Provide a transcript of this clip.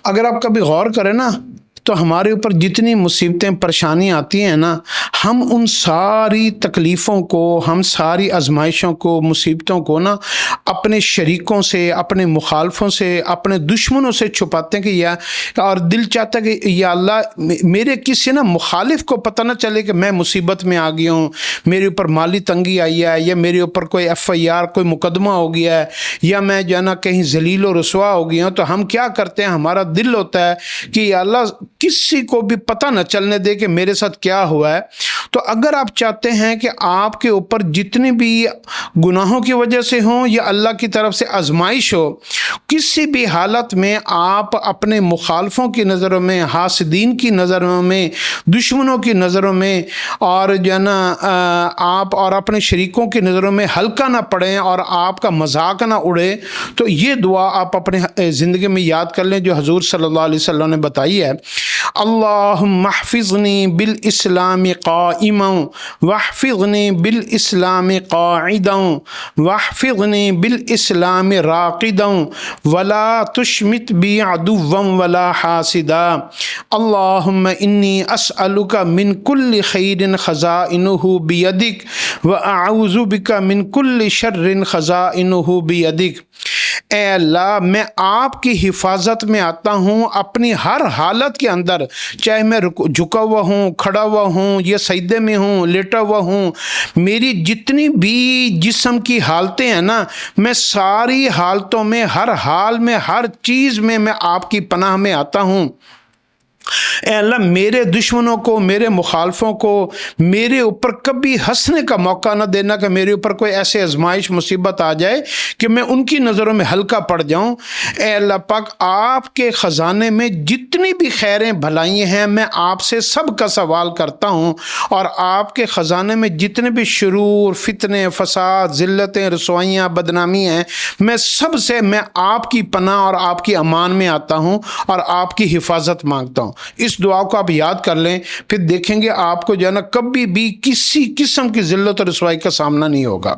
اگر آپ کبھی غور کریں نا تو ہمارے اوپر جتنی مصیبتیں پریشانی آتی ہیں نا، ہم ان ساری تکلیفوں کو، ہم ساری آزمائشوں کو، مصیبتوں کو نا اپنے شریکوں سے، اپنے مخالفوں سے، اپنے دشمنوں سے چھپاتے ہیں کہ اور دل چاہتا ہے کہ یا اللہ میرے کسی نا مخالف کو پتہ نہ چلے کہ میں مصیبت میں آ گیا ہوں، میرے اوپر مالی تنگی آئی ہے، یا میرے اوپر کوئی FIR کوئی مقدمہ ہو گیا ہے، یا میں جو ہے نا کہیں ذلیل و رسوا ہو گیا ہوں۔ تو ہم کیا کرتے ہیں، ہمارا دل ہوتا ہے کہ یا اللہ کسی کو بھی پتہ نہ چلنے دے کہ میرے ساتھ کیا ہوا ہے۔ تو اگر آپ چاہتے ہیں کہ آپ کے اوپر جتنی بھی گناہوں کی وجہ سے ہوں یا اللہ کی طرف سے آزمائش ہو، کسی بھی حالت میں آپ اپنے مخالفوں کی نظروں میں، حاسدین کی نظروں میں، دشمنوں کی نظروں میں، اور جو ہے نا آپ اور اپنے شریکوں کی نظروں میں ہلکا نہ پڑیں اور آپ کا مذاق نہ اڑے، تو یہ دعا آپ اپنے زندگی میں یاد کر لیں جو حضور صلی اللہ علیہ وسلم نے بتائی ہے۔ اللہم احفظنی بالاسلام قائما واحفظنی بالاسلام قاعدا واحفظنی بالاسلام راقدا ولا تشمت بی عدوا ولا حاسدا اللہم انی اسألک من کل خیر خزائنہ بیدک واعوذ بک من کل شر خزائنہ بیدک۔ اے اللہ میں آپ کی حفاظت میں آتا ہوں اپنی ہر حالت کے اندر، چاہے میں جھکا ہوا ہوں، کھڑا ہوا ہوں، یا سجدے میں ہوں، لیٹا ہوا ہوں، میری جتنی بھی جسم کی حالتیں ہیں نا، میں ساری حالتوں میں، ہر حال میں، ہر چیز میں میں آپ کی پناہ میں آتا ہوں۔ اے اللہ میرے دشمنوں کو، میرے مخالفوں کو میرے اوپر کبھی ہنسنے کا موقع نہ دینا کہ میرے اوپر کوئی ایسے آزمائش مصیبت آ جائے کہ میں ان کی نظروں میں ہلکا پڑ جاؤں۔ اے اللہ پاک آپ کے خزانے میں جتنی بھی خیریں بھلائیں ہیں میں آپ سے سب کا سوال کرتا ہوں، اور آپ کے خزانے میں جتنے بھی شرور، فتنے، فساد، ذلتیں، رسوائیاں، بدنامی ہیں، میں سب سے میں آپ کی پناہ اور آپ کی امان میں آتا ہوں اور آپ کی حفاظت مانگتا ہوں۔ اس دعا کو آپ یاد کر لیں، پھر دیکھیں گے آپ کو جو ہے نا کبھی بھی کسی قسم کی ذلت اور رسوائی کا سامنا نہیں ہوگا۔